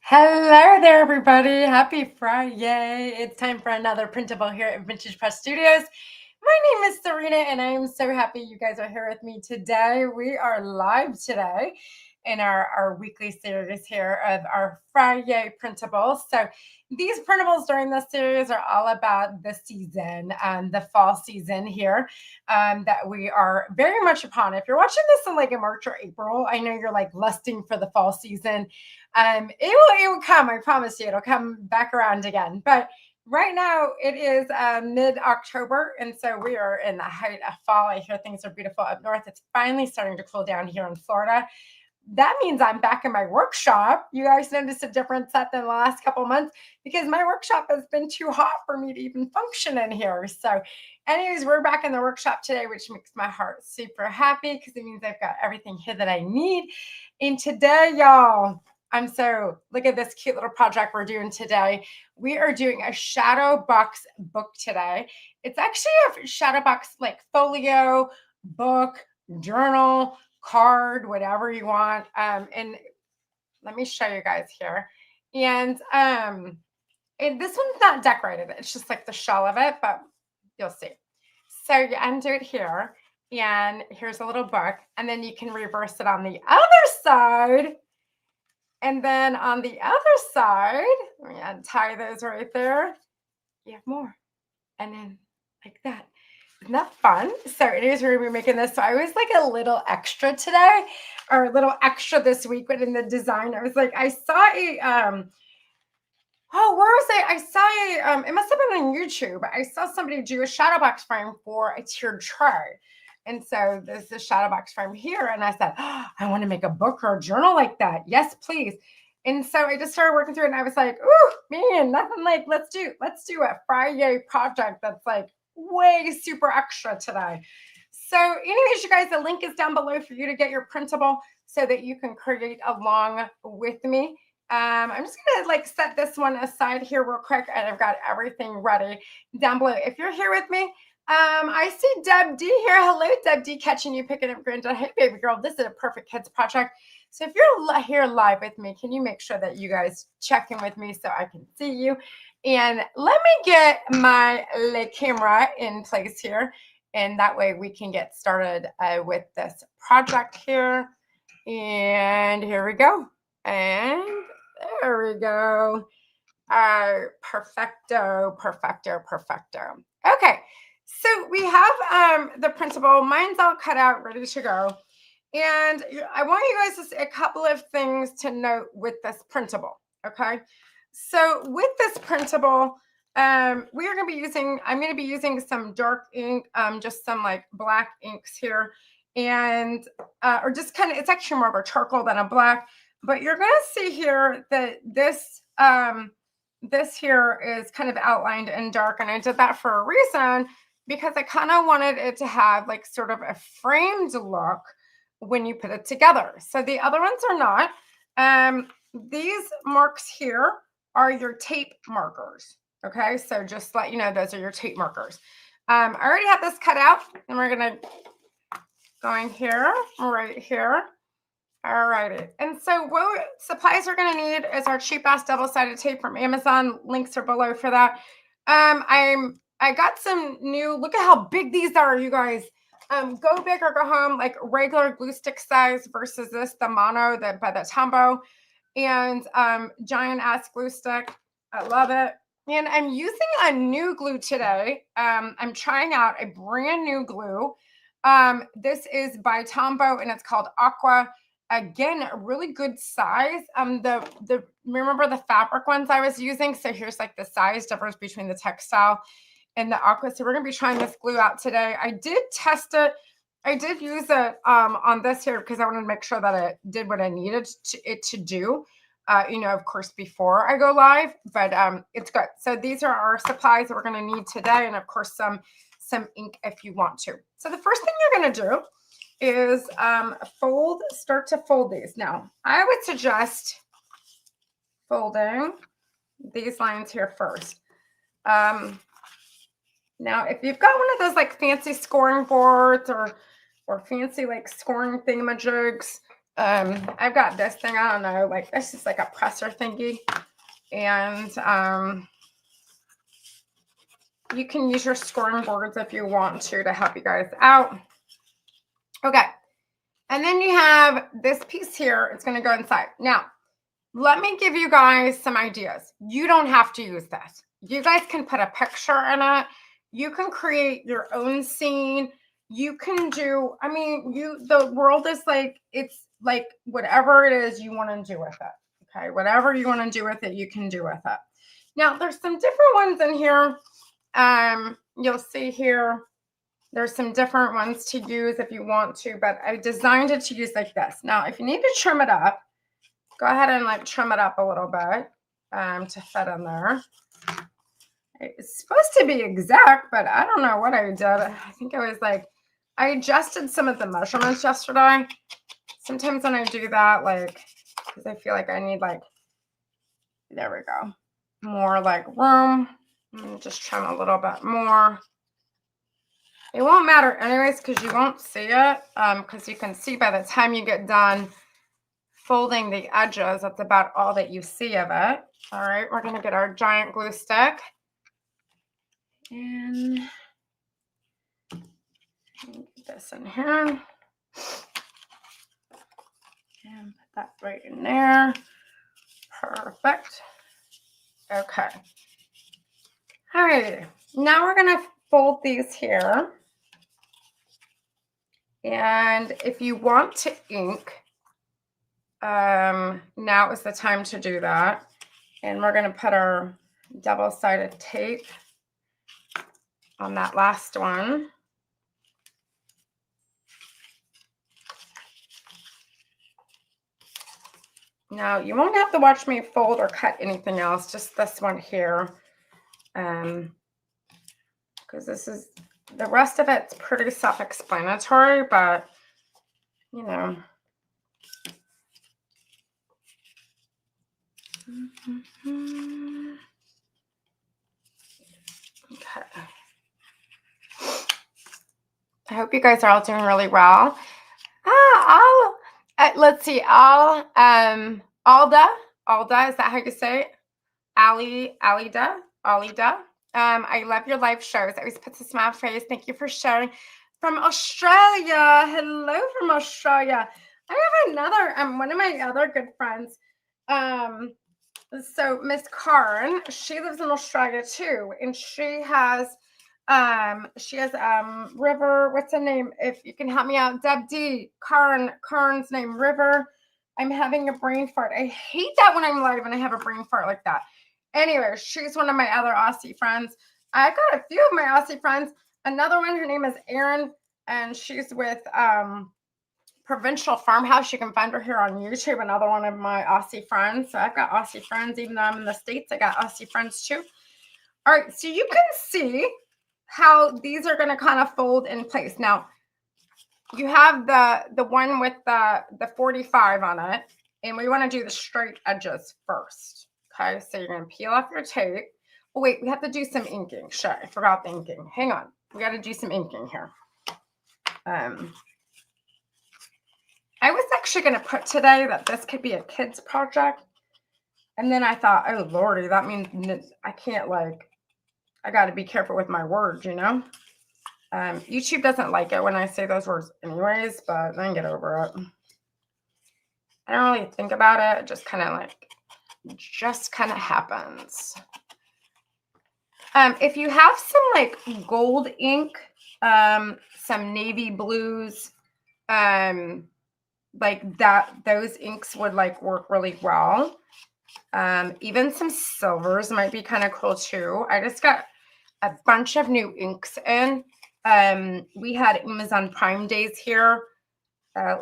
Hello there, everybody. Happy Friday. It's time for another printable here at Vintage Press Studios. My name is Serena, and I am so happy you guys are here with me today. We are live today in our weekly series here of our Friday printables. So these printables during this series are all about the season, the fall season here that we are very much upon. If you're watching this in like in March or April, I know you're like lusting for the fall season. It will come. I promise you, it'll come back around again. But right now it is mid-October, and so we are in the height of fall. I hear things are beautiful up north. It's finally starting to cool down here in Florida. That means I'm back in my workshop. You guys noticed a difference than the last couple of months because my workshop has been too hot for me to even function in here. So, anyways, we're back in the workshop today, which makes my heart super happy because it means I've got everything here that I need. And today, y'all, look at this cute little project we're doing today. We are doing a Shadowbox book today. It's actually a Shadowbox like folio, book, journal, card, whatever you want. And let me show you guys here. And this one's not decorated. It's just like the shell of it, but you'll see. So you undo it here, and here's a little book, and then you can reverse it on the other side. And then on the other side, let me untie those right there. You have more. And then like that. Isn't that fun? So it is we're gonna be making this. So I was like a little extra today, or a little extra this week, but in the design, I was like, I saw a where was I? I saw a it must have been on YouTube. I saw somebody do a shadow box frame for a tiered tray. And so there's the shadow box frame here. And I said, oh, I want to make a book or a journal like that. Yes, please. And so I just started working through it, and I was like, ooh, man, nothing like let's do a Friday project that's like way super extra today. So, anyways, you guys, the link is down below for you to get your printable so that you can create along with me. I'm just gonna like set this one aside here real quick, and I've got everything ready down below. If you're here with me, I see Deb D here. Hello, Deb D, catching you picking up granddad. Hey, baby girl, this is a perfect kids project. So if you're here live with me, can you make sure that you guys check in with me so I can see you? And let me get my camera in place here, and that way we can get started with this project here. And here we go. And there we go. Perfecto, perfecto, perfecto. Okay, so we have the printable. Mine's all cut out, ready to go. And I want you guys to see a couple of things to note with this printable. Okay, so with this printable, we are going to be using. I'm going to be using some dark ink, just some like black inks here, and or just kind of. It's actually more of a charcoal than a black. But you're going to see here that this this here is kind of outlined in dark, and I did that for a reason because I kind of wanted it to have like sort of a framed look when you put it together. So the other ones are not. These marks here are your tape markers. Okay, so just let you know those are your tape markers. I already have this cut out, and we're gonna go in here, right here. All righty. And so what supplies we're going to need is our cheap ass double-sided tape from Amazon. Links are below for that. I got some new, look at how big these are, you guys. Go big or go home, like regular glue stick size versus this, the mono, by the Tombow, and giant ass glue stick. I love it. And I'm using a new glue today. I'm trying out a brand new glue. This is by Tombow, and it's called Aqua. Again, a really good size. The remember the fabric ones I was using? So here's like the size difference between the textile and the aqua. So we're gonna be trying this glue out today. I did test it. I did use it on this here because I wanted to make sure that it did what I needed it to do. Of course, before I go live, but it's good. So these are our supplies that we're gonna need today, and of course some ink if you want to. So the first thing you're gonna do is start to fold these. Now, I would suggest folding these lines here first. Now, if you've got one of those like fancy scoring boards or fancy like scoring thingamajigs, I've got this thing, I don't know, like this is like a presser thingy. And you can use your scoring boards if you want to help you guys out. Okay. And then you have this piece here. It's going to go inside. Now, let me give you guys some ideas. You don't have to use this. You guys can put a picture in it. You can create your own scene. You can do, I mean, the world is like, it's like whatever it is you want to do with it. Okay. Whatever you want to do with it, you can do with it. Now, there's some different ones in here. You'll see here, there's some different ones to use if you want to, but I designed it to use like this. Now, if you need to trim it up, go ahead and like trim it up a little bit to fit in there. It's supposed to be exact, but I don't know what I did. I think it was like, I adjusted some of the measurements yesterday. Sometimes when I do that, like, because I feel like I need like, there we go, more like room. Let me just trim a little bit more. It won't matter anyways because you won't see it because you can see by the time you get done folding the edges, that's about all that you see of it. All right, we're going to get our giant glue stick and get this in here and put that right in there. Perfect. Okay. All right, now we're going to fold these here. And if you want to ink, now is the time to do that. And we're going to put our double-sided tape on that last one. Now, you won't have to watch me fold or cut anything else, just this one here. Because this is, the rest of it's pretty self-explanatory, but, you know. Okay. I hope you guys are all doing really well. Let's see, Alda, is that how you say it? Alida. I love your live shows. It always puts a smile face. Thank you for sharing. From Australia. Hello from Australia. I have another, one of my other good friends. So Miss Karen, she lives in Australia too, and she has River, what's her name? If you can help me out, Deb D. Karen's name, River. I'm having a brain fart. I hate that when I'm live and I have a brain fart like that. Anyway, she's one of my other Aussie friends. I got a few of my Aussie friends. Another one, her name is Erin, and she's with Provincial Farmhouse. You can find her here on YouTube. Another one of my Aussie friends. So I've got Aussie friends, even though I'm in the States, I got Aussie friends too. All right, so you can see how these are going to kind of fold in place. Now, you have the one with the 45 on it, and we want to do the straight edges first. Okay, so you're going to peel off your tape. Oh, wait, we have to do some inking. Shit, I forgot the inking. Hang on. We got to do some inking here. I was actually going to put today that this could be a kid's project. And then I thought, oh, Lordy, that means I can't, like, I got to be careful with my words, you know? YouTube doesn't like it when I say those words anyways, but then get over it. I don't really think about it. It just kind of happens. If you have some like gold ink, some navy blues, like that, those inks would like work really well. Even some silvers might be kind of cool too. I just got a bunch of new inks in. We had Amazon Prime days here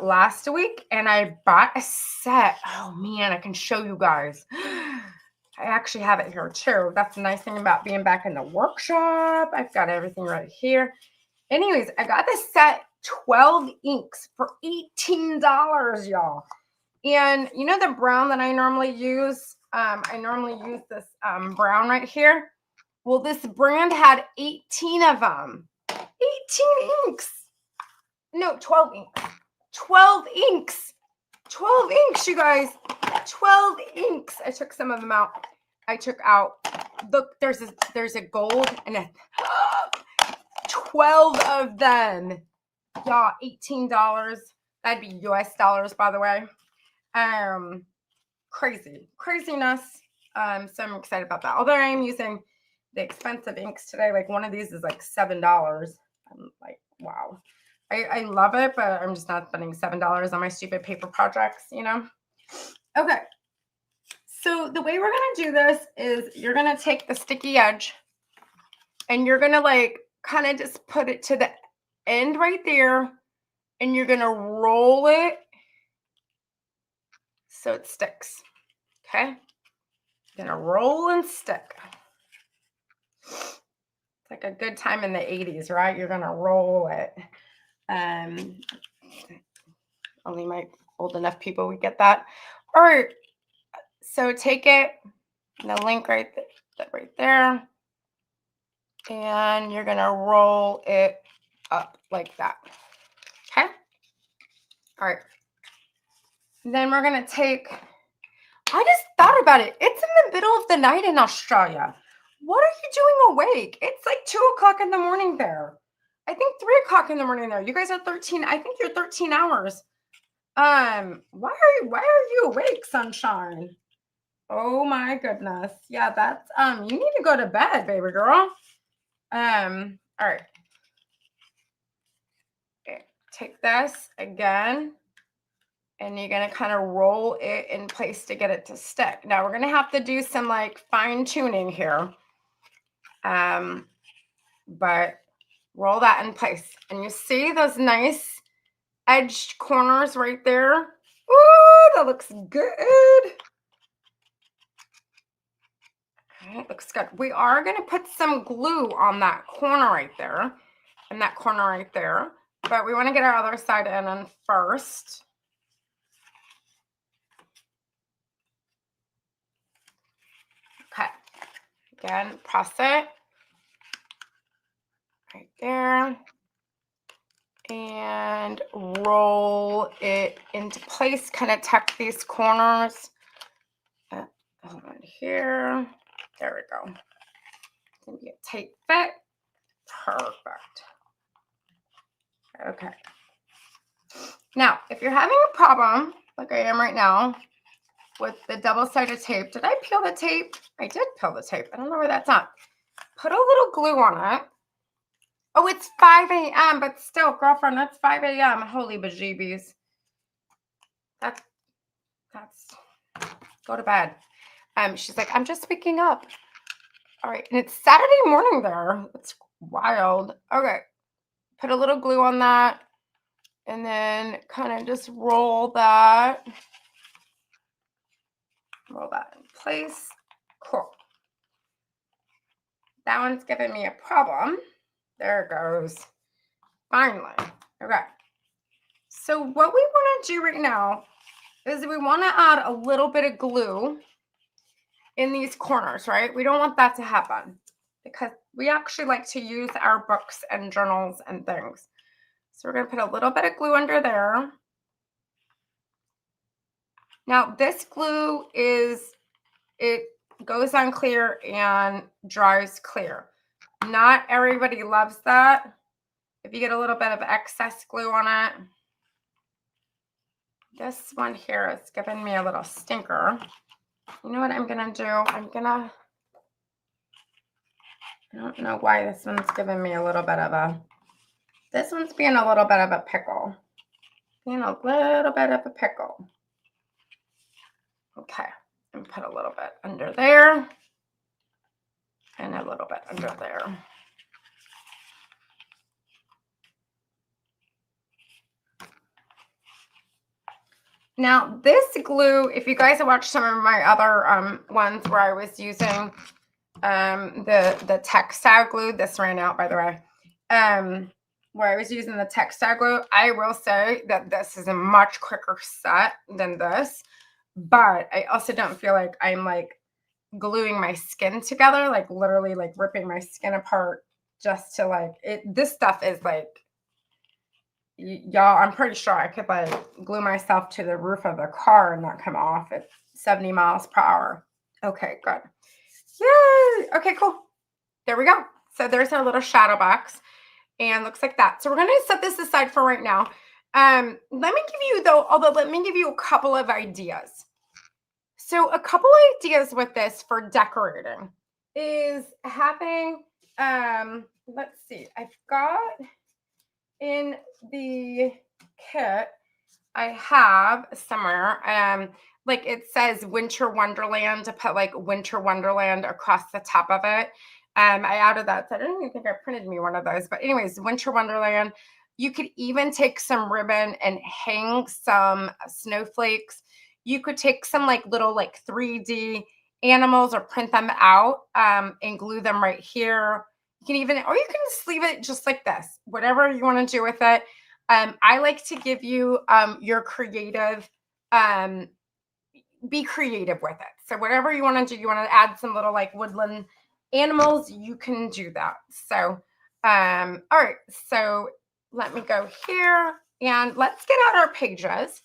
last week, and I bought a set. Oh man, I can show you guys. I actually have it here too. That's the nice thing about being back in the workshop. I've got everything right here. Anyways, I got this set, 12 inks for $18, y'all. And you know the brown that I normally use? I normally use this brown right here. Well, this brand had 18 of them. 18 inks. No, 12 inks. 12 inks. 12 inks, you guys. 12 inks. I took some of them out. I took out, look, there's a gold and a 12 of them. Yeah, $18. That'd be US dollars, by the way. Craziness. So I'm excited about that. Although I am using the expensive inks today. Like one of these is like $7. I'm like, wow. I love it, but I'm just not spending $7 on my stupid paper projects, you know? Okay. So the way we're going to do this is you're going to take the sticky edge and you're going to like kind of just put it to the end right there and you're going to roll it so it sticks. Okay. You're going to roll and stick. It's like a good time in the 80s, right? You're going to roll it. Only my old enough people would get that. All right. So take it, the link right there, and you're going to roll it up like that. Okay? All right. Then we're going to take, I just thought about it. It's in the middle of the night in Australia. What are you doing awake? It's like 2 o'clock in the morning there. I think 3 o'clock in the morning there. You guys are 13. I think you're 13 hours. Why are you awake, sunshine? Oh my goodness. Yeah, that's you need to go to bed, baby girl. All right. Okay, take this again, and you're gonna kind of roll it in place to get it to stick. Now we're gonna have to do some like fine tuning here. But roll that in place. And you see those nice edged corners right there? Ooh, that looks good. It looks good. We are going to put some glue on that corner right there and that corner right there, but we want to get our other side in first. Okay. Again, press it right there and roll it into place. Kind of tuck these corners. Hold on here. There we go. Gonna be a tight fit. Perfect. Okay. Now, if you're having a problem, like I am right now, with the double-sided tape, did I peel the tape? I did peel the tape. I don't know where that's at. Put a little glue on it. Oh, it's 5 a.m., but still, girlfriend, that's 5 a.m. Holy bejeebies. That's, go to bed. She's like, I'm just waking up. All right, and it's Saturday morning there. It's wild. Okay, put a little glue on that, and then kind of just roll that. Roll that in place. Cool. That one's giving me a problem. There it goes. Finally. Okay. So what we want to do right now is we want to add a little bit of glue in these corners, right? We don't want that to happen because we actually like to use our books and journals and things. So we're going to put a little bit of glue under there. Now this glue it goes on clear and dries clear. Not everybody loves that. If you get a little bit of excess glue on it, this one here is giving me a little stinker. You know what I'm gonna do? I don't know why this one's giving me a little bit of a, this one's being a little bit of a pickle. Being a little bit of a pickle. Okay, and put a little bit under there and a little bit under there. Now this glue, if you guys have watched some of my other ones where I was using the textile glue, this ran out by the way, where I was using the textile glue, I will say that this is a much quicker set than this, but I also don't feel like I'm like gluing my skin together, like literally like ripping my skin apart just to like it. This stuff is like y'all, I'm pretty sure I could like glue myself to the roof of the car and not come off at 70 miles per hour. Okay, good. Yay! Okay, cool. There we go. So there's our little shadow box, and looks like that. So we're gonna set this aside for right now. Let me give you let me give you a couple of ideas. So a couple ideas with this for decorating is having, let's see, I've got in the kit, I have somewhere, like it says Winter Wonderland, to put like Winter Wonderland across the top of it. I added that. So I don't even think I printed me one of those. But anyways, Winter Wonderland. You could even take some ribbon and hang some snowflakes. You could take some like little like 3D animals or print them out and glue them right here. You can even, or you can just leave it just like this, whatever you want to do with it. I like to give you your creative, be creative with it. So whatever you want to do, you want to add some little like woodland animals, you can do that. So, all right, so let me go here and let's get out our pages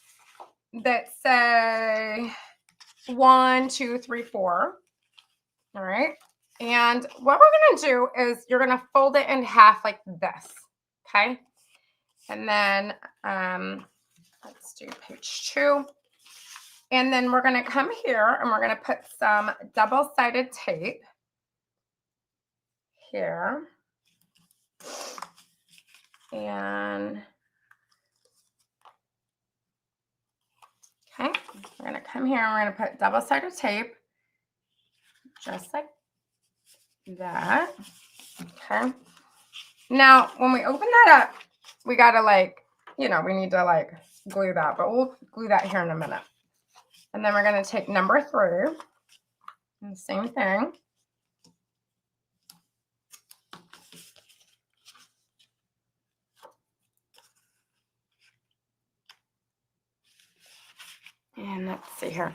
that say 1, 2, 3, 4. All right. And what we're going to do is you're going to fold it in half like this. Okay. And then let's do page 2. And then we're going to come here and we're going to put some double-sided tape here. And okay, we're going to come here and we're going to put double-sided tape just like that. Okay. Now, when we open that up, we got to like, we need to like glue that, but we'll glue that here in a minute. And then we're going to take number 3, and the same thing. And let's see here.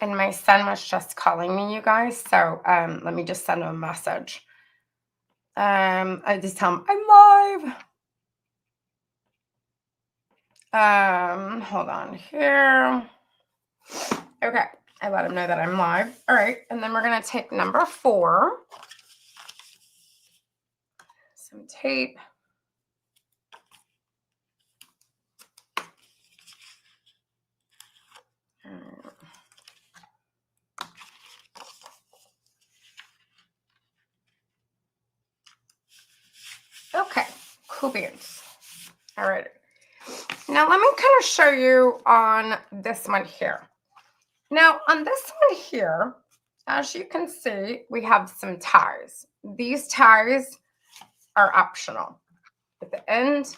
And my son was just calling me, you guys. So let me just send him a message. I just tell him I'm live. Hold on here. Okay, I let him know that I'm live. All right, and then we're gonna take number 4, some tape. Okay, cool beans. All right. Now let me kind of show you on this one here. Now on this one here, as you can see, we have some ties. These ties are optional at the end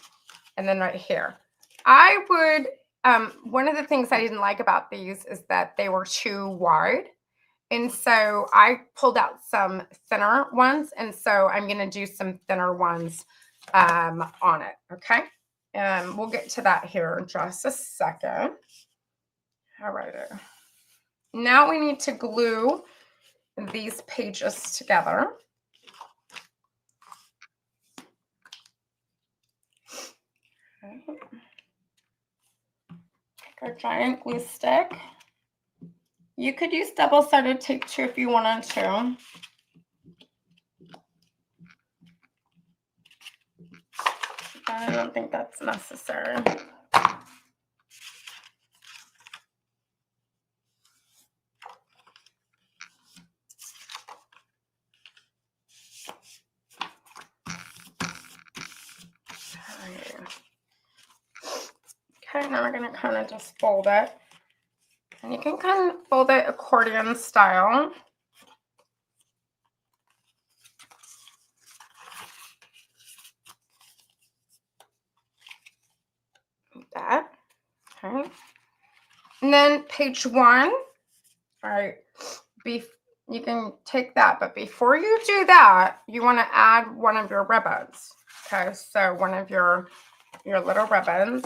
and then right here. I would, one of the things I didn't like about these is that they were too wide. And so I pulled out some thinner ones. And so I'm going to do some thinner ones on it. Okay. We'll get to that here in just a second. All right. Now we need to glue these pages together. Okay. Take our giant glue stick. You could use double-sided tape too if you wanted to. But I don't think that's necessary. Okay, now we're going to kind of just fold it. And you can kind of fold it accordion style. Like that. Okay. And then page 1. All right. You can take that, but before you do that, you want to add one of your ribbons. Okay, so one of your little ribbons.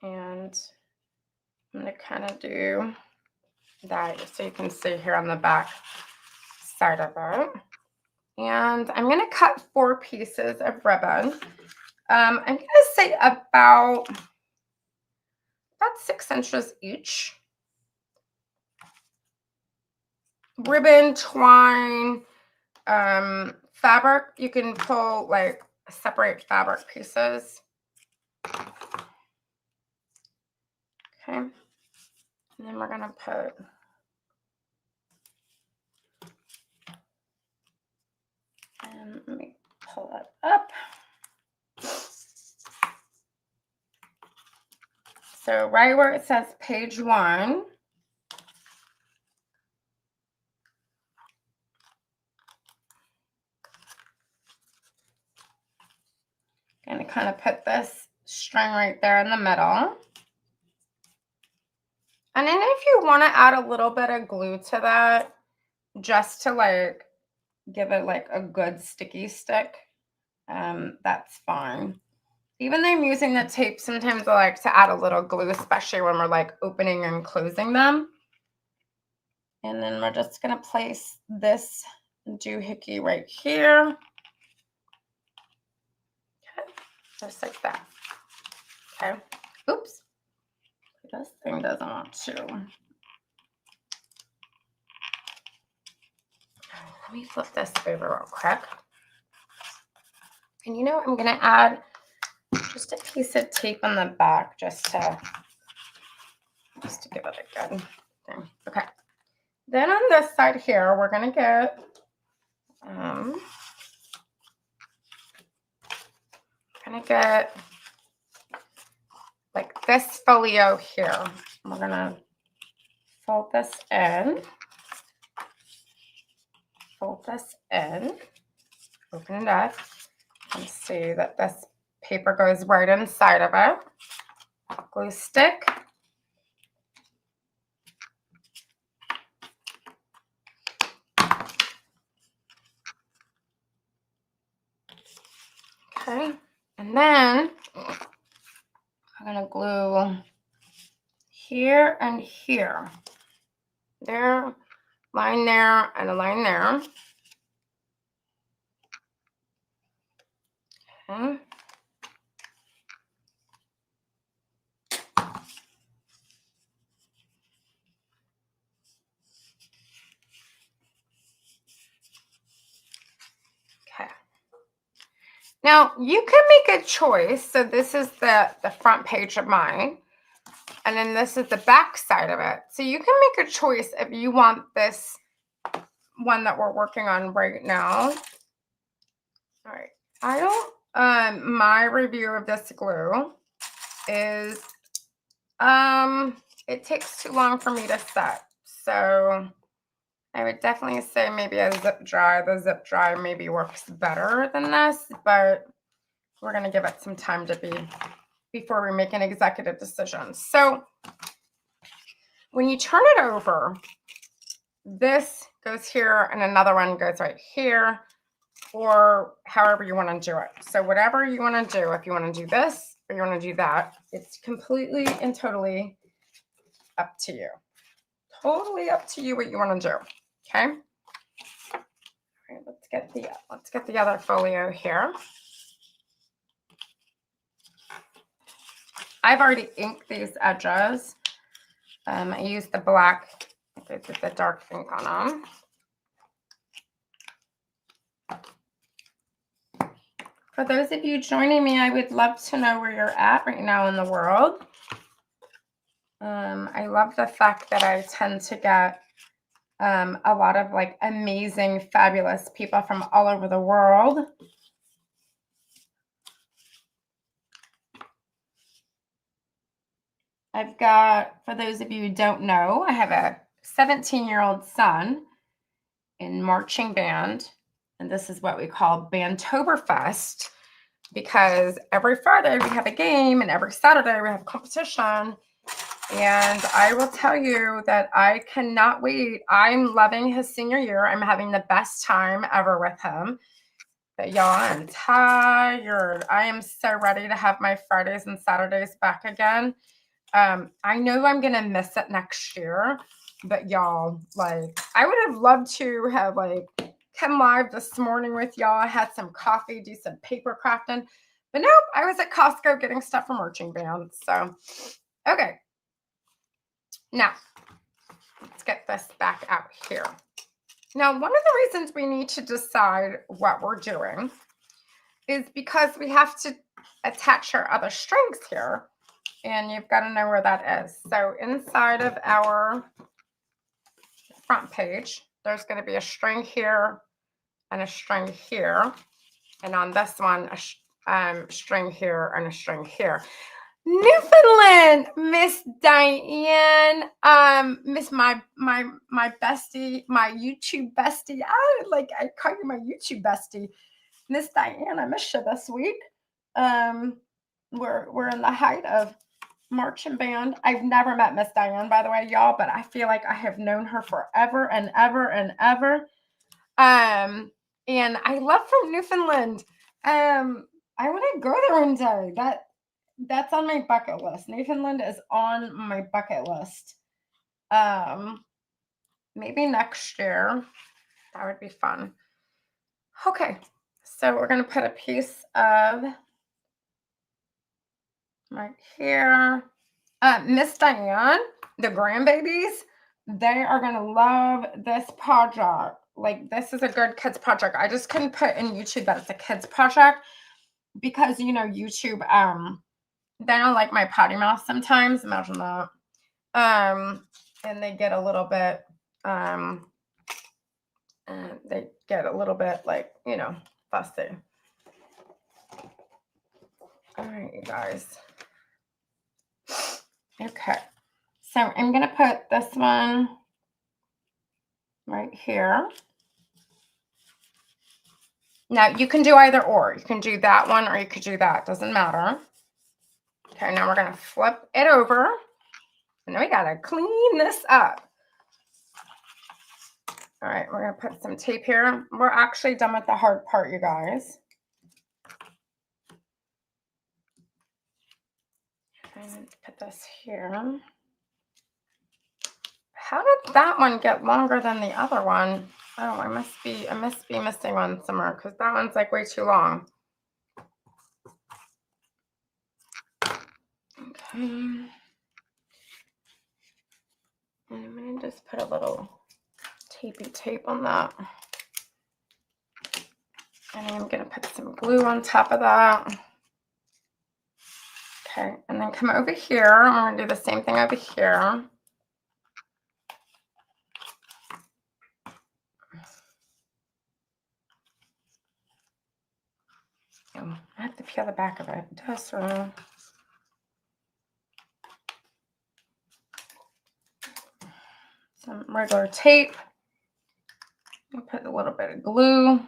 And I'm going to kind of do that so you can see here on the back side of it. And I'm going to cut 4 pieces of ribbon. I'm going to say about 6 inches each. Ribbon, twine, fabric. You can pull like separate fabric pieces. Okay. And then we're going to put and let me pull it up. So right where it says page 1, I'm going to kind of put this string right there in the middle. And then if you want to add a little bit of glue to that, just to like give it like a good sticky stick, that's fine. Even though I'm using the tape, sometimes I like to add a little glue, especially when we're like opening and closing them. And then we're just going to place this doohickey right here. Okay, just like that. Okay. Oops. This thing doesn't want to. Let me flip this over real quick. And you know, I'm going to add just a piece of tape on the back just to give it a good thing. Okay. Then on this side here, we're going to get like this folio here. We're going to fold this in. Fold this in. Open it up. And see that this paper goes right inside of it. Glue stick. Okay, and then I'm going to glue here and here. There, line there, and a line there. Okay. Okay. Now you can make a choice. So this is the front page of mine. And then this is the back side of it. So you can make a choice if you want this one that we're working on right now. All right. I don't, my review of this glue is, it takes too long for me to set. So I would definitely say maybe a zip dry. The zip dry maybe works better than this, but we're going to give it some time to be before we make an executive decision. So when you turn it over, this goes here and another one goes right here, or however you want to do it. So whatever you want to do, if you want to do this or you want to do that, it's completely and totally up to you. Totally up to you what you want to do. Okay. All right, let's get the other folio here. I've already inked these edges. I used the black with the dark ink on them. For those of you joining me, I would love to know where you're at right now in the world. I love the fact that I tend to get a lot of like amazing, fabulous people from all over the world. I've got, for those of you who don't know, I have a 17-year-old son in marching band, and this is what we call Bandtoberfest, because every Friday we have a game and every Saturday we have competition. And I will tell you that I cannot wait. I'm loving his senior year. I'm having the best time ever with him. But y'all, I'm tired. I am so ready to have my Fridays and Saturdays back again. I know I'm going to miss it next year, but y'all, like, I would have loved to have like come live this morning with y'all. I had some coffee, do some paper crafting. But nope, I was at Costco getting stuff for marching band. So, okay. Now, let's get this back out here. Now, one of the reasons we need to decide what we're doing is because we have to attach our other strings here. And you've got to know where that is. So inside of our front page, there's going to be a string here and a string here. And on this one, a string here and a string here. Newfoundland, Miss Diane, Miss my bestie, my YouTube bestie. I call you my YouTube bestie, Miss Diane. I missed you this week. We're in the height of marching band. I've never met Miss Diane, by the way, y'all, but I feel like I have known her forever and ever and ever. And I love from Newfoundland. I want to go there one day. That's on my bucket list. Newfoundland is on my bucket list. Maybe next year. That would be fun. Okay, so we're going to put a piece of right here. Miss Diane, the grandbabies, they are going to love this project. Like, this is a good kids project. I just couldn't put in YouTube that it's a kids project because, you know, YouTube, they don't like my potty mouth sometimes. Imagine that. And they get a little bit, like, you know, fussy. All right, you guys. Okay. So I'm going to put this one right here. Now, you can do either or. You can do that one or you could do that. Doesn't matter. Okay, now we're going to flip it over. And then we got to clean this up. All right, we're going to put some tape here. We're actually done with the hard part, you guys. And put this here. How did that one get longer than the other one? Oh, I must be missing one somewhere because that one's like way too long. Okay. And I'm going to just put a little tapey tape on that. And I'm going to put some glue on top of that. Okay, and then come over here. I'm going to do the same thing over here. Oh, I have to peel the back of it. It does some regular tape. I'll put a little bit of glue.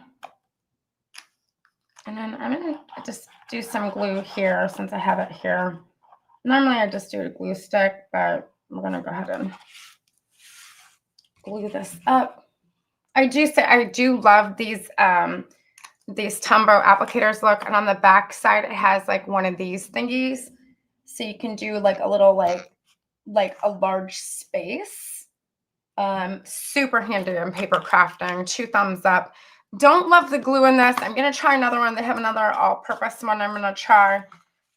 And then I'm going to just do some glue here since I have it here. Normally I just do a glue stick, but we're going to go ahead and glue this up. I do love these Tombow applicators look, and on the back side it has like one of these thingies. So you can do like a little like a large space. Super handy in paper crafting. 2 thumbs up. Don't love the glue in this. I'm going to try another one. They have another all-purpose one I'm going to try.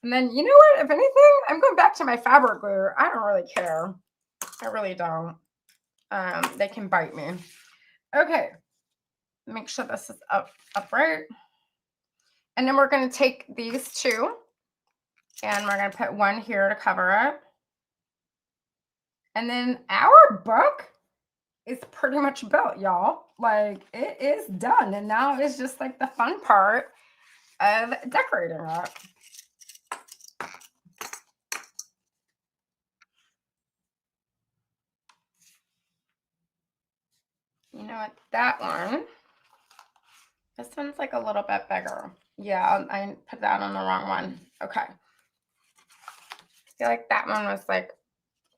And then, you know what? If anything, I'm going back to my fabric glue. I don't really care. I really don't. They can bite me. Okay. Make sure this is upright. And then we're going to take these two. And we're going to put one here to cover it. And then our book is pretty much built, y'all. Like, it is done. And now it's just like the fun part of decorating it. You know what? That one, this one's like a little bit bigger. Yeah, I put that on the wrong one. Okay. I feel like that one was like,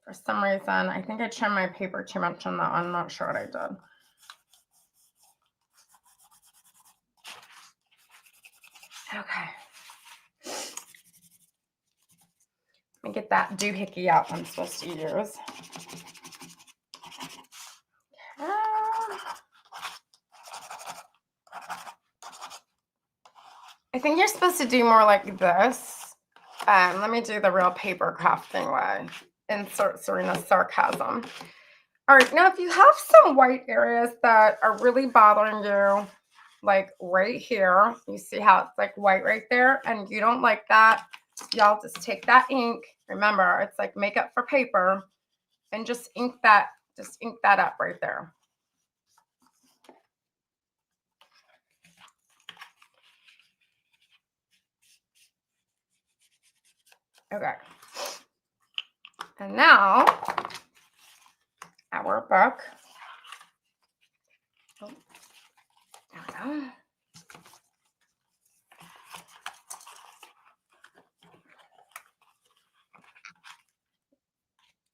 for some reason, I think I trimmed my paper too much on that one. I'm not sure what I did. Okay. Let me get that doohickey out I'm supposed to use. think you're supposed to do more like this. Let me do the real paper crafting way. Insert Serena's sarcasm. All right, now if you have some white areas that are really bothering you, like right here, you see how it's like white right there, and you don't like that, y'all just take that ink. Remember, it's like makeup for paper, and just ink that up right there. Okay. And now our book. Oh, there we go.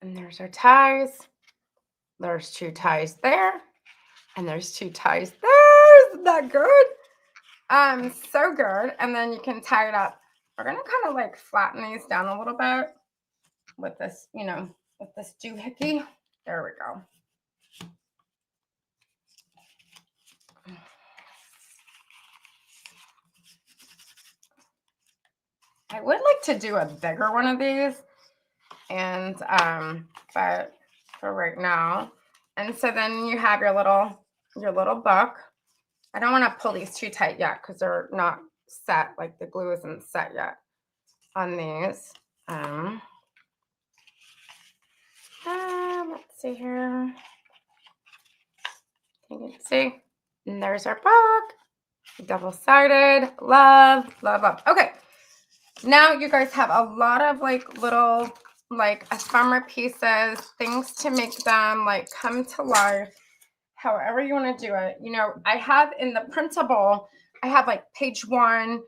And there's our ties. There's 2 ties there. And there's 2 ties there. Isn't that good? So good. And then you can tie it up. We're gonna kind of like flatten these down a little bit with this, with this doohickey. There we go. I would like to do a bigger one of these, and but for right now. And so then you have your little book. I don't want to pull these too tight yet because they're not set, like the glue isn't set yet on these. Let's see here. You can see, and there's our book. Double-sided. Love, love, love. Okay. Now you guys have a lot of like little like ephemera pieces, things to make them like come to life, however you want to do it. I have in the printable, I have like page 1,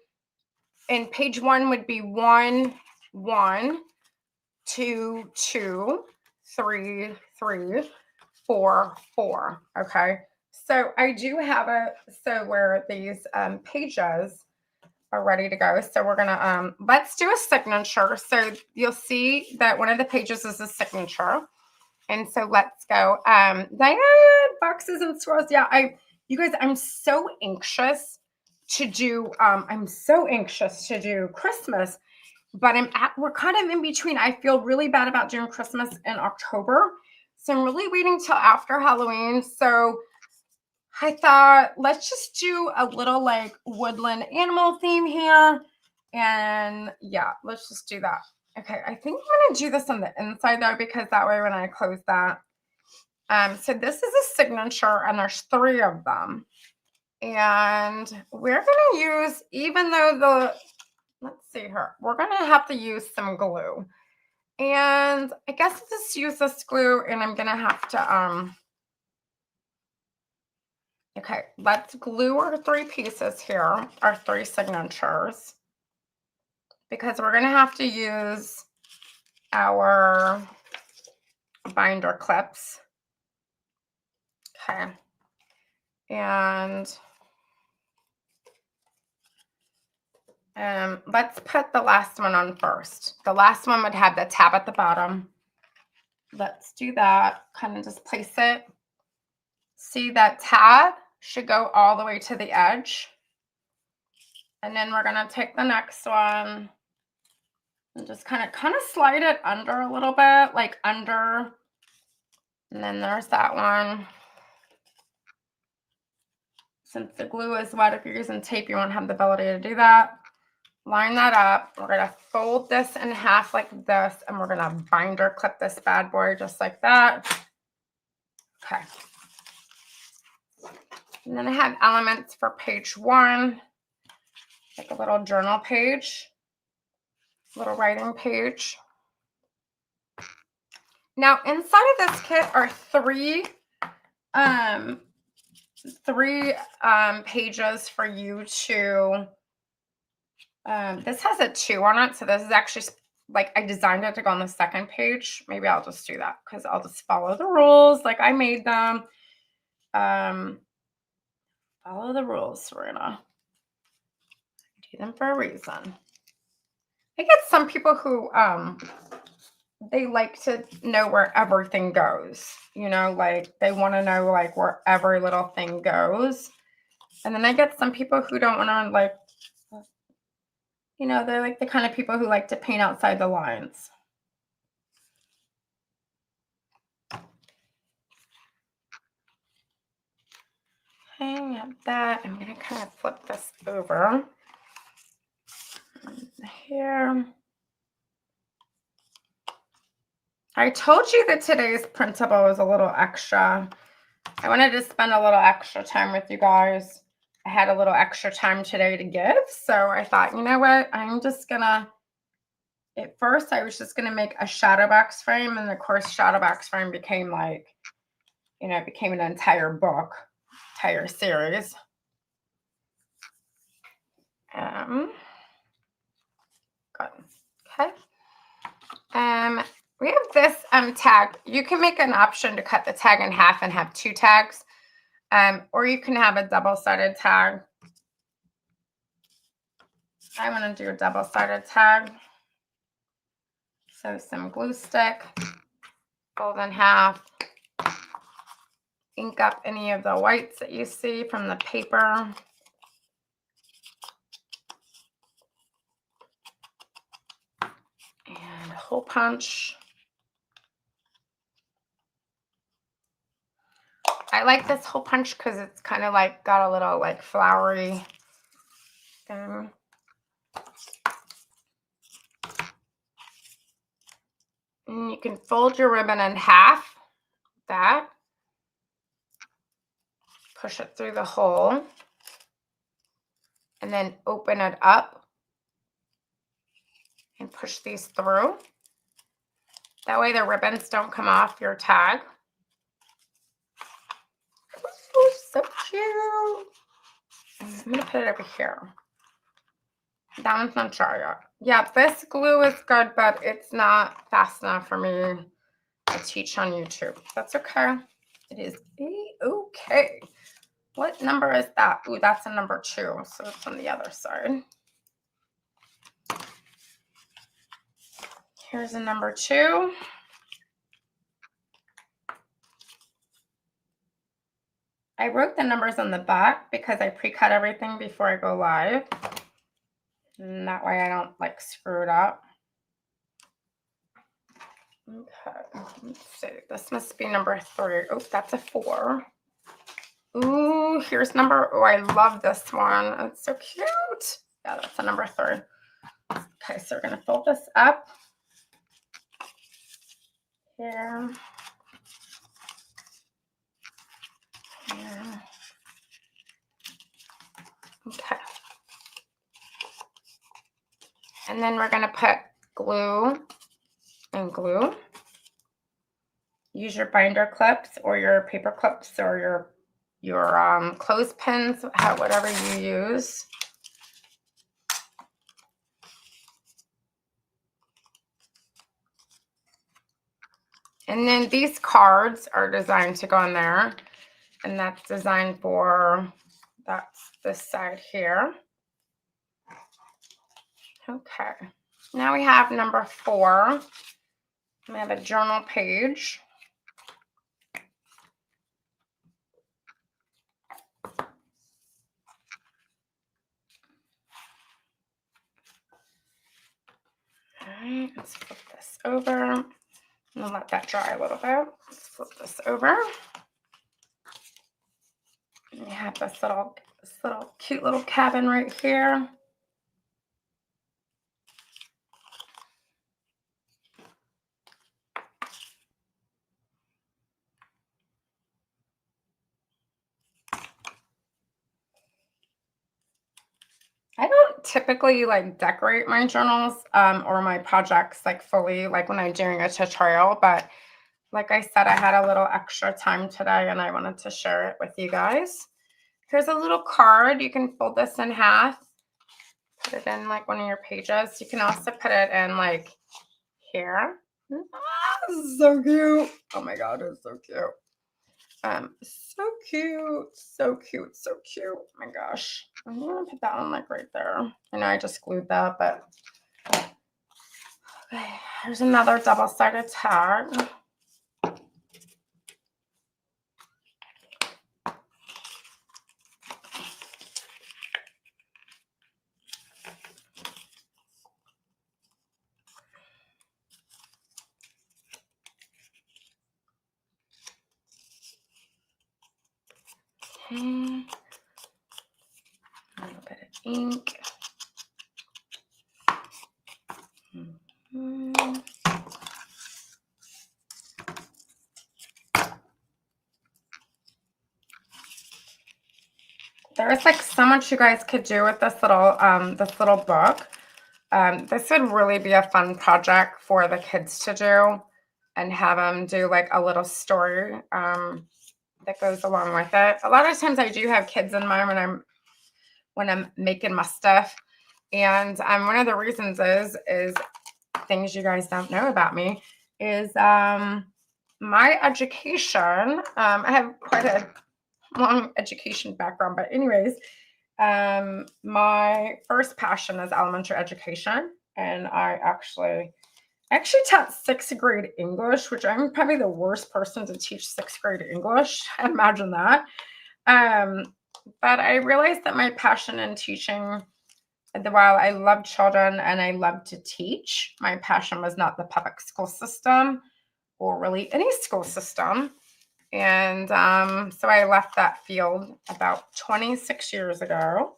and page 1 would be 1, 1, 2, 2, 3, 3, 4, 4. Okay. So I do have it so where these pages are ready to go. So we're gonna let's do a signature. So you'll see that one of the pages is a signature. And so let's go. Diane, boxes and swirls. Yeah, you guys, I'm so anxious to do Christmas, but we're kind of in between. I feel really bad about doing Christmas in October. So I'm really waiting till after Halloween. So I thought, let's just do a little like woodland animal theme here. And yeah, let's just do that. Okay, I think I'm going to do this on the inside though, because that way when I close that. So this is a signature and there's 3 of them. And we're going to use, even though let's see here, we're going to have to use some glue. And I guess I'll just use this glue, and I'm going to have to, okay, let's glue our 3 pieces here, our 3 signatures, because we're going to have to use our binder clips. Okay. And let's put the last one on first. The last one would have the tab at the bottom. Let's do that. Kind of just place it. See, that tab should go all the way to the edge. And then we're going to take the next one and just kind of slide it under a little bit, like under. And then there's that one. Since the glue is wet, if you're using tape, you won't have the ability to do that. Line that up. We're going to fold this in half like this, and we're going to binder clip this bad boy just like that. Okay. And then I have elements for page 1, like a little journal page, little writing page. Now inside of this kit are 3 pages for you to, this has a 2 on it. So this is actually like, I designed it to go on the 2nd page. Maybe I'll just do that because I'll just follow the rules like I made them. Follow the rules, Serena. Do them for a reason. I get some people who, they like to know where everything goes, like they want to know like where every little thing goes. And then I get some people who don't want to like, You know, they're like the kind of people who like to paint outside the lines. Okay, got that. I'm going to kind of flip this over here. I told you that today's printable was a little extra. I wanted to spend a little extra time with you guys. I had a little extra time today to give, so I thought, you know what, I'm just gonna, at first I was just gonna make a Shadowbox frame, and of course Shadowbox frame became like, you know, it became an entire book, entire series. Good. Okay. We have this tag. You can make an option to cut the tag in half and have 2 tags, or you can have a double-sided tag. I want to do a double-sided tag. So some glue stick, fold in half, ink up any of the whites that you see from the paper. And hole punch. I like this hole punch because it's kind of like got a little like flowery thing. And you can fold your ribbon in half, that. Push it through the hole. And then open it up. And push these through. That way the ribbons don't come off your tag. Oh, so cute. I'm going to put it over here. That one's not dry yet. Yeah, this glue is good, but it's not fast enough for me to teach on YouTube. That's okay. It is okay. What number is that? Ooh, that's a number 2, so it's on the other side. Here's a number 2. I wrote the numbers on the back because I pre-cut everything before I go live. And that way I don't like screw it up. Okay, let's see. This must be number 3. Oh, that's a 4. Ooh, here's number, oh, I love this one. It's so cute. Yeah, that's a number 3. Okay, so we're going to fold this up here. Here. Okay. And then we're going to put glue and glue. Use your binder clips or your paper clips or your clothespins, whatever you use. And then these cards are designed to go in there, and that's designed for, that's this side here. Okay, now we have number 4. We have a journal page. All right, let's flip this over. I'm gonna let that dry a little bit. Let's flip this over. And we have this little cute little cabin right here. I don't typically like decorate my journals or my projects like fully, like when I'm doing a tutorial, but like I said, I had a little extra time today and I wanted to share it with you guys. Here's a little card. You can fold this in half, put it in like one of your pages. You can also put it in like here. Ah, this is so cute. Oh my God, it's so cute. So cute, so cute, so cute. Oh my gosh. I'm gonna put that one like right there. I know I just glued that, but okay, here's another double-sided tag. Okay. A little bit of ink. Mhm. There's like so much you guys could do with this little book. This would really be a fun project for the kids to do and have them do like a little story that goes along with it. A lot of times I do have kids in mind when I'm making my stuff. And one of the reasons is things you guys don't know about me is my education. I have quite a long education background, but anyways, my first passion is elementary education, and I actually taught sixth grade English, which I'm probably the worst person to teach sixth grade English. Imagine that. Um, but I realized that my passion in teaching, while I love children and I love to teach, my passion was not the public school system or really any school system. And so I left that field about 26 years ago.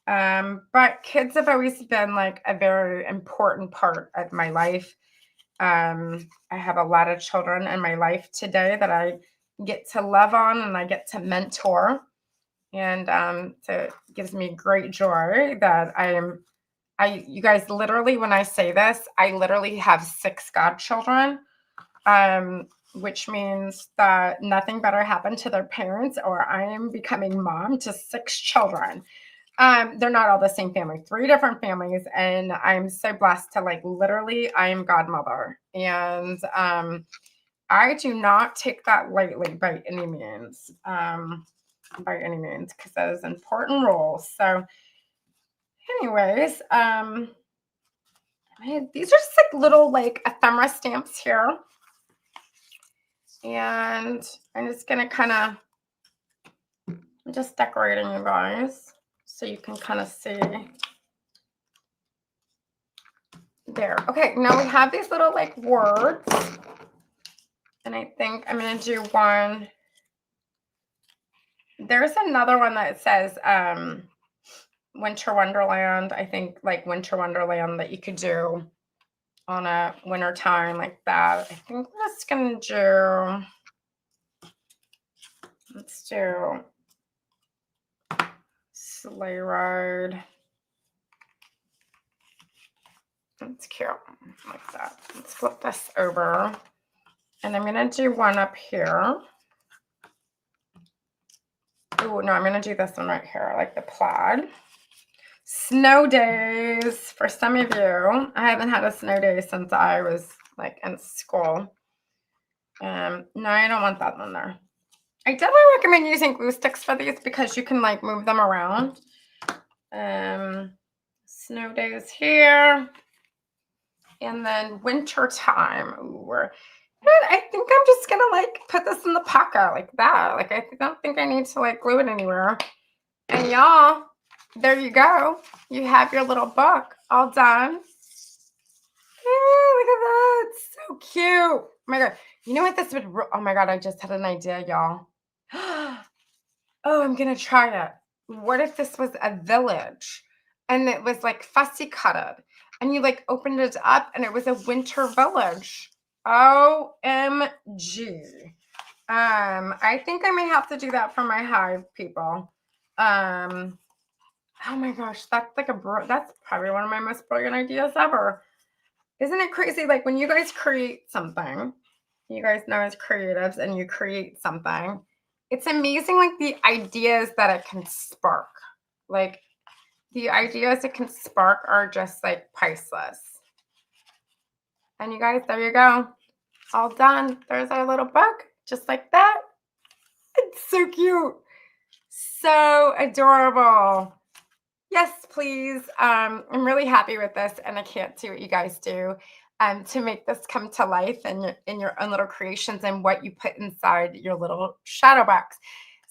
But kids have always been like a very important part of my life. I have a lot of children in my life today that I get to love on and I get to mentor. And so it gives me great joy that you guys, literally, when I say this, I literally have 6 godchildren, which means that nothing better happened to their parents, or I am becoming mom to 6 children. They're not all the same family, 3 different families, and I'm so blessed to like literally, I am godmother, and I do not take that lightly by any means, because that is an important role. So, anyways, these are just like little like ephemera stamps here. And I'm just going to I'm just decorating you guys so you can kind of see. There. Okay, now we have these little like words. And I think I'm going to do one. There's another one that says Winter Wonderland. I think like Winter Wonderland that you could do on a winter time like that. I think we're just going to let's do sleigh ride. That's cute, like that. Let's flip this over. And I'm going to do one up here. Oh, no, I'm going to do this one right here, like the plaid. Snow days. For some of you, I haven't had a snow day since I was like in school. No, I don't want that one there. I definitely recommend using glue sticks for these because you can like move them around. Snow days here. And then winter time. I think I'm just gonna like put this in the pocket like that. Like I don't think I need to like glue it anywhere. And y'all, there you go. You have your little book all done. Look at that. It's so cute. Oh my God. You know what this would, oh my God, I just had an idea, y'all. Oh, I'm gonna try it. What if this was a village and it was like fussy cutted and you like opened it up and it was a winter village? OMG. I think I may have to do that for my hive people. Oh my gosh, that's like that's probably one of my most brilliant ideas ever. Isn't it crazy? Like when you guys create something, you guys know as creatives and you create something, it's amazing like the ideas that it can spark. Like the ideas it can spark are just like priceless. And you guys, there you go. All done. There's our little book, just like that. It's so cute. So adorable. Yes, please. I'm really happy with this, and I can't see what you guys do to make this come to life in your own little creations and what you put inside your little shadow box.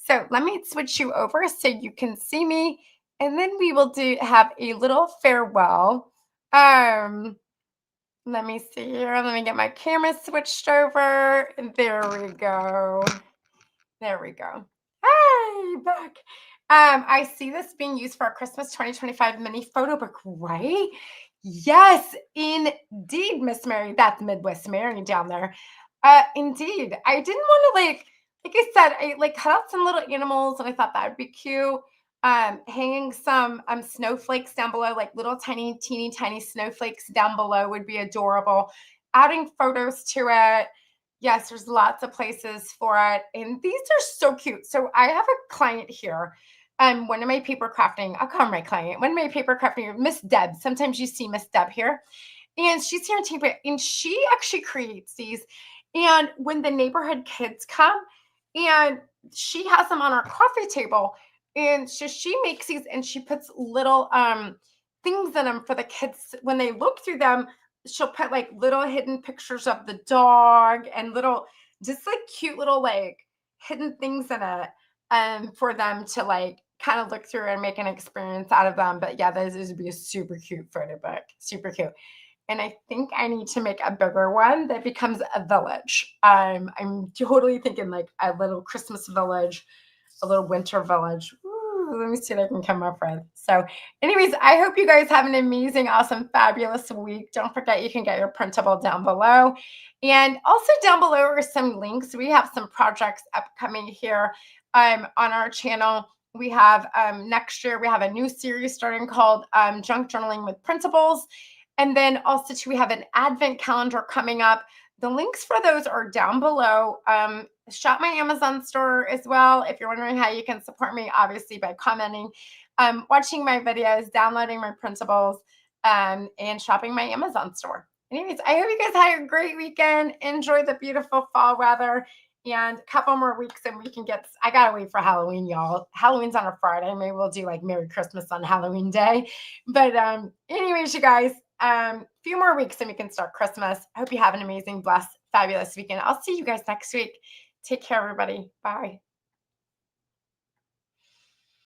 So let me switch you over so you can see me, and then we will have a little farewell. Let me see here. Let me get my camera switched over. There we go. There we go. Hi, book. I see this being used for a Christmas 2025 mini photo book, right? Yes, indeed, Miss Mary. That's Midwest Mary down there. Indeed. I didn't want to like I said, I like cut out some little animals and I thought that would be cute. Hanging some snowflakes down below, like little tiny, teeny tiny snowflakes down below would be adorable. Adding photos to it. Yes, there's lots of places for it. And these are so cute. So I have a client here. One of my paper crafting, I'll call her my client, one of my paper crafting, Miss Deb. Sometimes you see Miss Deb here. And she's here in Tampa, and she actually creates these. And when the neighborhood kids come, and she has them on our coffee table, and so she makes these, and she puts little things in them for the kids when they look through them. She'll put like little hidden pictures of the dog and little, just like cute little like hidden things in it, for them to like kind of look through and make an experience out of them. But yeah, this would be a super cute photo book, super cute. And I think I need to make a bigger one that becomes a village. I'm totally thinking like a little Christmas village, a little winter village. Ooh, let me see what I can come up with. So, anyways, I hope you guys have an amazing, awesome, fabulous week. Don't forget you can get your printable down below. And also down below are some links. We have some projects upcoming here on our channel. We have next year, we have a new series starting called Junk Journaling with Printables. And then also too, we have an advent calendar coming up. The links for those are down below. Shop my Amazon store as well. If you're wondering how you can support me, obviously by commenting, watching my videos, downloading my printables, and shopping my Amazon store. Anyways, I hope you guys had a great weekend. Enjoy the beautiful fall weather. And a couple more weeks and we can get, I gotta wait for Halloween, y'all. Halloween's on a Friday. Maybe we'll do like Merry Christmas on Halloween Day. But anyways, you guys, few more weeks and we can start Christmas. I hope you have an amazing, blessed, fabulous weekend. I'll see you guys next week. Take care, everybody. Bye.